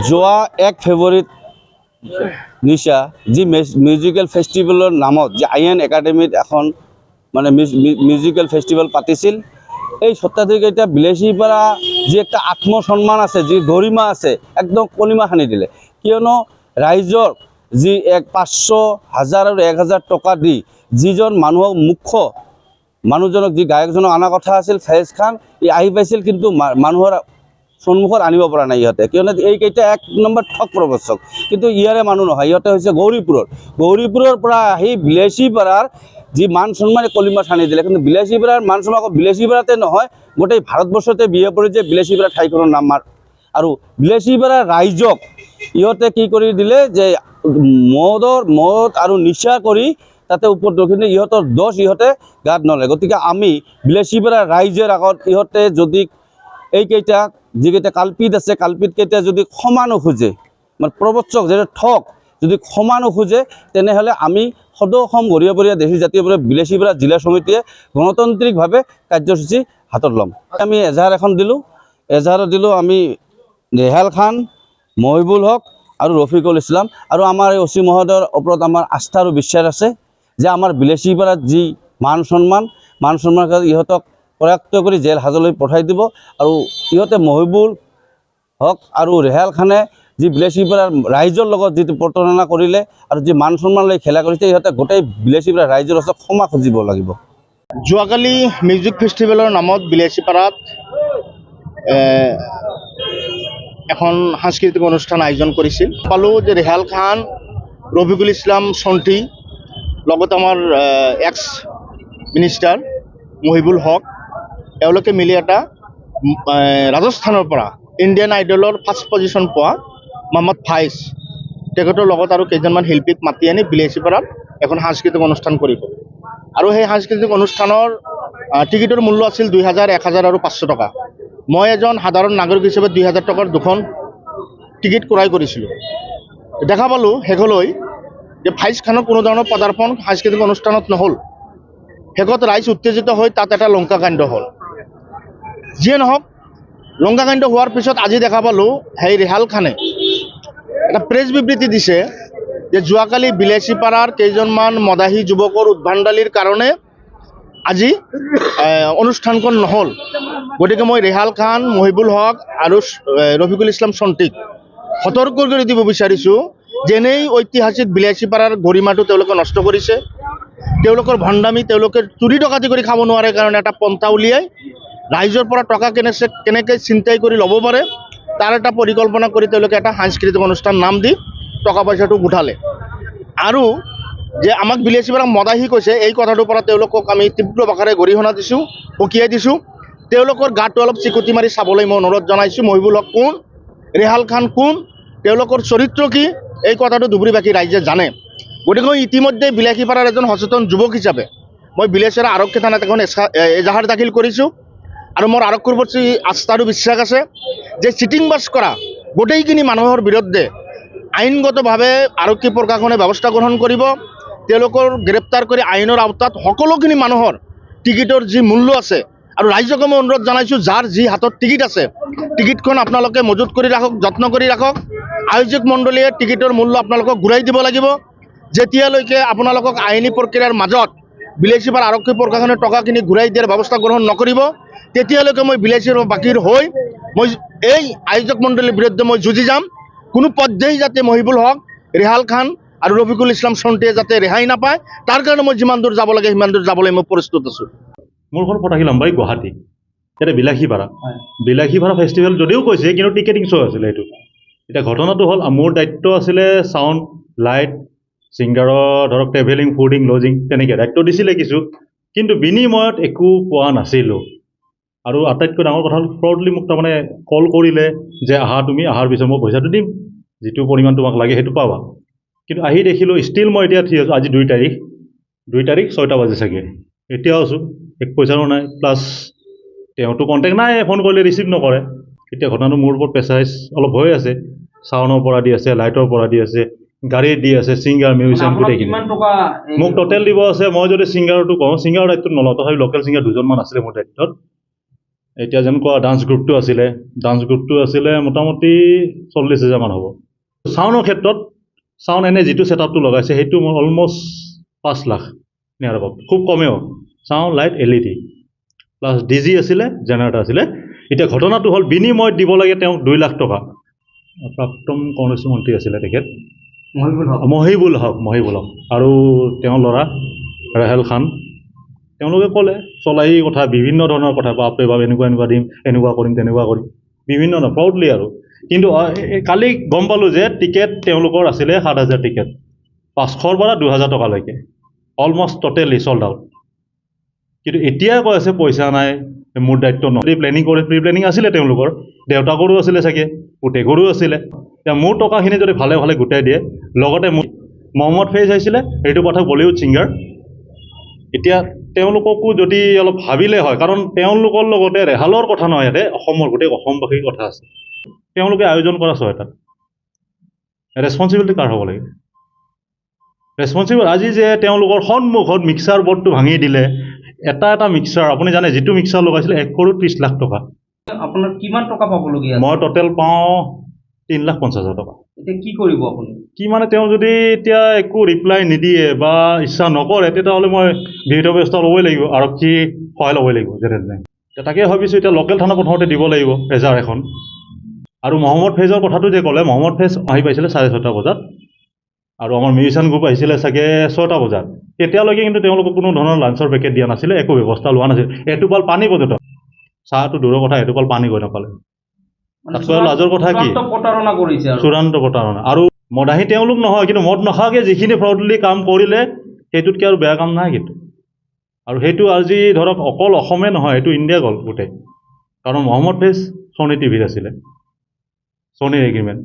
যোৱা 1 ফেব্ৰুৱাৰীত নিশা যি মিউজিকেল ফেষ্টিভেলৰ নামত যে আইএন একাডেমীত এখন মানে মিউজিকেল ফেষ্টিভেল পাতিছিল। এই সত্ৰাধিকাৰীটা বিলাসীপাৰা যি একটা আত্মসন্মান আছে, যি গৰিমা আছে, একদম কলিমা সানি দিলে। কিয়নো ৰাইজৰ যি 500, 1000 আৰু 1000 টকা দি যিজন মানুহক মুখ্য মানুহজনক যি গায়কজনক অনা কথা আছিল ফেজ খান, ই আহি পাইছিল কিন্তু মানুহৰ সন্মুখত আনিব পৰা নাই ইহঁতে। কিয়নো এইকেইটা 1 নম্বৰ ঠগ প্ৰবঞ্চক, কিন্তু ইয়াৰে মানুহ নহয়, ইহঁতে হৈছে গৌৰীপুৰৰ পৰা আহি বিলাসীপাৰাৰ যি মান সন্মানে কলিমা সানি দিলে। কিন্তু বিলাসীপাৰাৰ মান সন্মান বিলাসীপাৰাতে নহয়, গোটেই ভাৰতবৰ্ষতে বিয়ে পৰিছে বিলাসীপাৰা ঠাইখনৰ নাম। আৰু বিলাসীপাৰাৰ ৰাইজক ইহঁতে কি কৰি দিলে যে মদ আৰু নিচা কৰি তাতে উপদ্ৰৱ, কিন্তু ইহঁতৰ দোষ ইহঁতে গাত নলয়। গতিকে আমি বিলাসীপাৰাৰ ৰাইজৰ আগত ইহঁতে যদি এইকেইটা যিকেইটা কাল্পিত আছে, কাল্পিতকেইটা যদি ক্ষমা নোখোজে, মানে প্ৰবঞ্চক যেনে ঠগ যদি ক্ষমা নোখোজে, তেনেহ'লে আমি সদৌ অসম গৰীয়াবৰীয়া দেশী জাতীয় বিলাসীপাৰা জিলা সমিতিয়ে গণতান্ত্ৰিকভাৱে কাৰ্যসূচী হাতত ল'ম। আমি এজাহাৰ এখন দিলোঁ, এজাহাৰত দিলোঁ আমি ৰেহাল খান, মহিবুল হক আৰু ৰফিকুল ইছলাম। আৰু আমাৰ এই অচি মহোদয়ৰ ওপৰত আমাৰ আস্থা আৰু বিশ্বাস আছে যে আমাৰ বিলাসীপাৰাত যি মান সন্মান ইহঁতক প্ৰয়াক্ত কৰি জেল হাজতলৈ পঠাই দিব। আৰু ইহঁতে মহিবুল হক আৰু ৰেহাল খানে যি বিলাসীপাৰাৰ ৰাইজৰ লগত যিটো প্ৰতাৰণা কৰিলে আৰু যি মান সন্মান লৈ খেলা কৰিছে, ইহঁতে গোটেই বিলাসীপাৰাৰ ৰাইজৰ ওচৰত ক্ষমা খুজিব লাগিব। যোৱাকালি মিউজিক ফেষ্টিভেলৰ নামত বিলাসীপাৰাত এখন সাংস্কৃতিক অনুষ্ঠান আয়োজন কৰিছিল। পালোঁ যে ৰেহাল খান, ৰফিকুল ইছলাম চন্টি, লগত আমাৰ এক্স মিনিষ্টাৰ মহিবুল হক, এওঁলোকে মিলি এটা ৰাজস্থানৰ পৰা ইণ্ডিয়ান আইডলৰ ফাৰ্ষ্ট পজিশ্যন পোৱা মহম্মদ ফাইজ তেখেতৰ লগত আৰু কেইজনমান শিল্পীক মাতি আনি বিলাসীপাৰাত এখন সাংস্কৃতিক অনুষ্ঠান কৰিব। আৰু সেই সাংস্কৃতিক অনুষ্ঠানৰ টিকেটৰ মূল্য আছিল 2000, 1000 আৰু 500 টকা। মই এজন সাধাৰণ নাগৰিক হিচাপে 2000 টকাৰ 2খন টিকেট ক্ৰয় কৰিছিলোঁ। দেখা পালোঁ শেষলৈ যে ফাইজ খানৰ কোনো ধৰণৰ পদাৰ্পণ সাংস্কৃতিক অনুষ্ঠানত নহ'ল। শেষত ৰাইজ উত্তেজিত হৈ তাত এটা লংকাকাণ্ড হ'ল। যিয়ে নহওক, লংকাকাণ্ড হোৱাৰ পিছত আজি দেখা পালোঁ সেই ৰেহাল খানে এটা প্ৰেছ বিবৃতি দিছে যে যোৱাকালি বিলাসীপাৰাৰ কেইজনমান মদাহী যুৱকৰ উদ্ভণ্ডালিৰ কাৰণে আজি অনুষ্ঠানখন নহ'ল। গতিকে মই ৰেহাল খান, মহিবুল হক আৰু ৰফিকুল ইছলাম চন্টিক সতৰ্ক কৰি দিব বিচাৰিছোঁ যে এনেই ঐতিহাসিক বিলাসীপাৰাৰ গৰিমাটো তেওঁলোকে নষ্ট কৰিছে। তেওঁলোকৰ ভণ্ডামি, তেওঁলোকে চুৰি ডকাতি কৰি খাব নোৱাৰে কাৰণে এটা পন্থা উলিয়াই ৰাইজৰ পৰা টকা কেনেকৈ চিন্তাই কৰি ল'ব পাৰে তাৰ এটা পৰিকল্পনা কৰি তেওঁলোকে এটা সাংস্কৃতিক অনুষ্ঠান নাম দি টকা পইচাটো গোটালে। আৰু যে আমাক বিলাসীপাৰাক মদাহী কৈছে, এই কথাটোৰ পৰা তেওঁলোকক আমি তীব্ৰ ভাষাৰে গৰিহণা দিছোঁ, সকীয়াই দিছোঁ। তেওঁলোকৰ গাটো অলপ চিকুটি মাৰি চাবলৈ মই অনুৰোধ জনাইছোঁ। মহিবুল হক কোন, ৰেহাল খান কোন, তেওঁলোকৰ চৰিত্ৰ কি, এই কথাটো দুবৰি-বাকী ৰাইজে জানে। গতিকে ইতিমধ্যে বিলাসীপাৰাৰ এজন সচেতন যুৱক হিচাপে মই বিলাসীপাৰা আৰক্ষী থানাত এখন এজাহাৰ দাখিল কৰিছোঁ। আৰু মোৰ আৰক্ষীৰ প্ৰতি আস্থা আৰু বিশ্বাস আছে যে চিটিং বাছ কৰা গোটেইখিনি মানুহৰ বিৰুদ্ধে আইনগতভাৱে আৰক্ষী প্ৰশাসনে ব্যৱস্থা গ্ৰহণ কৰিব। তেওঁলোকৰ গ্ৰেপ্তাৰ কৰি আইনৰ আওতাত সকলোখিনি মানুহৰ টিকেটৰ যি মূল্য আছে, আৰু ৰাইজকে মই অনুৰোধ জনাইছোঁ যাৰ যি হাতত টিকেট আছে টিকেটখন আপোনালোকে মজুত কৰি ৰাখক, যত্ন কৰি ৰাখক। আয়োজক মণ্ডলীয়ে টিকেটৰ মূল্য আপোনালোকক ঘূৰাই দিব লাগিব। যেতিয়ালৈকে আপোনালোকক আইনী প্ৰক্ৰিয়াৰ মাজত বিলাসীপাৰা আৰক্ষী প্ৰশাসনে টকাখিনি ঘূৰাই দিয়াৰ ব্যৱস্থা গ্ৰহণ নকৰিব, তেতিয়ালৈকে মই বিলাসীবাসীৰ হৈ মই এই আয়োজক মণ্ডলীৰ বিৰুদ্ধে মই যুঁজি যাম। কোনো পৰ্যায়ে যাতে মহিবুল হক, ৰেহাল খান আৰু ৰফিকুল ইছলাম চন্টিয়ে যাতে ৰেহাই নাপায়, তাৰ কাৰণে মই যিমান দূৰ যাব লাগে সিমান দূৰ যাবলৈ মই প্ৰস্তুত আছোঁ। মোৰ ঘৰ পটাশিলাম্বাৰী, গুৱাহাটী। ইয়াতে বিলাসীপাৰা ফেষ্টিভেল যদিও কৈছে, কিন্তু টিকেটিং শ্ব' আছিলে এইটো। এতিয়া ঘটনাটো হ'ল মোৰ দায়িত্ব আছিলে চাউণ্ড, লাইট, ছিংগাৰৰ ধৰক ট্ৰেভেলিং, ফুডিং, লজিং তেনেকৈ দায়িত্ব দিছিলে কিছু, কিন্তু বিনিময়ত একো পোৱা নাছিলোঁ। আৰু আটাইতকৈ ডাঙৰ কথা হ'ল ফ্ৰডলি মোক তাৰমানে কল কৰিলে যে তুমি অহাৰ পিছত মই পইচাটো দিম, যিটো পৰিমাণ তোমাক লাগে সেইটো পাবা। কিন্তু আহি দেখিলোঁ ষ্টিল মই এতিয়া ঠিক আছোঁ। আজি 2 তাৰিখ 6টা বাজি চাগে, এতিয়াও আছোঁ, এক পইচাৰো নাই। প্লাছ তেওঁতো কণ্টেক্ট নাই, ফোন কৰিলে ৰিচিভ নকৰে। এতিয়া ঘটনাটো মোৰ ওপৰত প্ৰেছাৰাইজ অলপ হৈ আছে। চাউণ্ডৰ পৰা দি আছে, লাইটৰ পৰা দি আছে, গাড়ীত দি আছে, ছিংগাৰ, মিউজিচিয়ান গোটেইখিনি। মোক টোটেল দিব আছে, মই যদি ছিংগাৰটো কওঁ, ছিংগাৰৰ দায়িত্বত নলওঁ, তথাপি লোকেল ছিংগাৰ 2জনমান আছিলে মোৰ দায়িত্বত। এতিয়া যেনেকুৱা ডান্স গ্ৰুপটো আছিলে মোটামুটি 40,000 মান হ'ব। চাউণ্ডৰ ক্ষেত্ৰত চাউণ্ড এনে যিটো ছেটআপটো লগাইছে সেইটো মোৰ অলমষ্ট 5 লাখ নিয়াৰ আগত, খুব কমেও sound light LED plus DG আছিলে, জেনেৰেটাৰ আছিলে। এতিয়া ঘটনাটো হ'ল বিনিময়ত দিব লাগে তেওঁক 2 লাখ টকা। প্ৰাক্তন কংগ্ৰেছ মন্ত্ৰী আছিলে তেখেত মহিবুল হক আৰু তেওঁৰ ল'ৰা ৰেহেল খান। তেওঁলোকে ক'লে চলাই কথা, বিভিন্ন ধৰণৰ কথা, বাপৰে বাপ এনেকুৱা দিম, এনেকুৱা কৰিম, তেনেকুৱা কৰিম, বিভিন্ন ধৰণৰ প্ৰাউডলি আৰু। কিন্তু কালি গম পালোঁ যে টিকেট তেওঁলোকৰ আছিলে 7,000 টিকেট, 500ৰ পৰা 2,000 টকালৈকে, অলমষ্ট ট'টেলি চল্ড আউট। কিন্তু এতিয়া কৈ আছে পইচা নাই, মোৰ দায়িত্ব নহয়। প্ৰি প্লেনিং আছিলে তেওঁলোকৰ, দেউতাকৰো আছিলে চাগে, পুতেকৰো আছিলে। এতিয়া মোৰ টকাখিনি যদি ভালে ভালে গোটাই দিয়ে, লগতে মহম্মদ ফেইজ আহিছিলে, সেইটো কথা বলিউড ছিংগাৰ। এতিয়া তেওঁলোককো যদি অলপ ভাবিলে হয়, কাৰণ তেওঁলোকৰ লগতে ৰেহালৰ কথা নহয়, ইয়াতে অসমৰ গোটেই অসমবাসীৰ কথা আছে। তেওঁলোকে আয়োজন কৰা তাত ৰেছপঞ্চিবিলিটি কাৰ হ'ব লাগে? ৰেছপঞ্চিবল আজি যে তেওঁলোকৰ সন্মুখত মিক্সাৰ বৰ্ডটো ভাঙি দিলে, এটা মিক্সাৰ আপুনি জানে যিটো মিক্সাৰ লগাইছিলে 1,30,00,000 টকা। আপোনাৰ কিমান টকা পাবলগীয়া? মই ট'টেল পাওঁ 3,50,000 টকা। এতিয়া কি কৰিব আপুনি? কি মানে তেওঁ যদি এতিয়া একো ৰিপ্লাই নিদিয়ে বা ইচ্ছা নকৰে, তেতিয়াহ'লে মই বিহিত ব্যৱস্থা ল'বই লাগিব, আৰক্ষী সহায় ল'বই লাগিব যেনে তেনে। তাকে ভাবিছোঁ এতিয়া লোকেল থানা প্ৰথমতে দিব লাগিব এজাৰ এখন। আৰু মহম্মদ ফেইজৰ কথাটো যে ক'লে, মহম্মদ ফেইজ আহি পাইছিলে 6:30 বজাত আৰু আমাৰ মিউজিচিয়ান গ্ৰুপ আহিছিলে চাগে 6টা বজাত। তেতিয়ালৈকে কিন্তু তেওঁলোকক কোনো ধৰণৰ লাঞ্চৰ পেকেট দিয়া নাছিলে, একো ব্যৱস্থা লোৱা নাছিল। এটোপাল পানী পৰ্যন্ত, চাহটো দূৰৰ কথা, এটোপাল পানী গৈ নাপালে। তাতকৈ লাজৰ কথা কি? প্ৰতাৰণা কৰিছে চূড়ান্ত প্ৰতাৰণা। আৰু মদাহী তেওঁলোক নহয়, কিন্তু মদ নখাকে যিখিনি ফ্ৰডলি কাম কৰিলে সেইটোতকৈ আৰু বেয়া কাম নাই কিন্তু। আৰু সেইটো আজি ধৰক অকল অসমে নহয়, এইটো ইণ্ডিয়া গ'ল গোটেই। কাৰণ মহম্মদ ফেইজ ছনী টিভিত আছিলে, ছনীৰ এগ্ৰিমেণ্ট।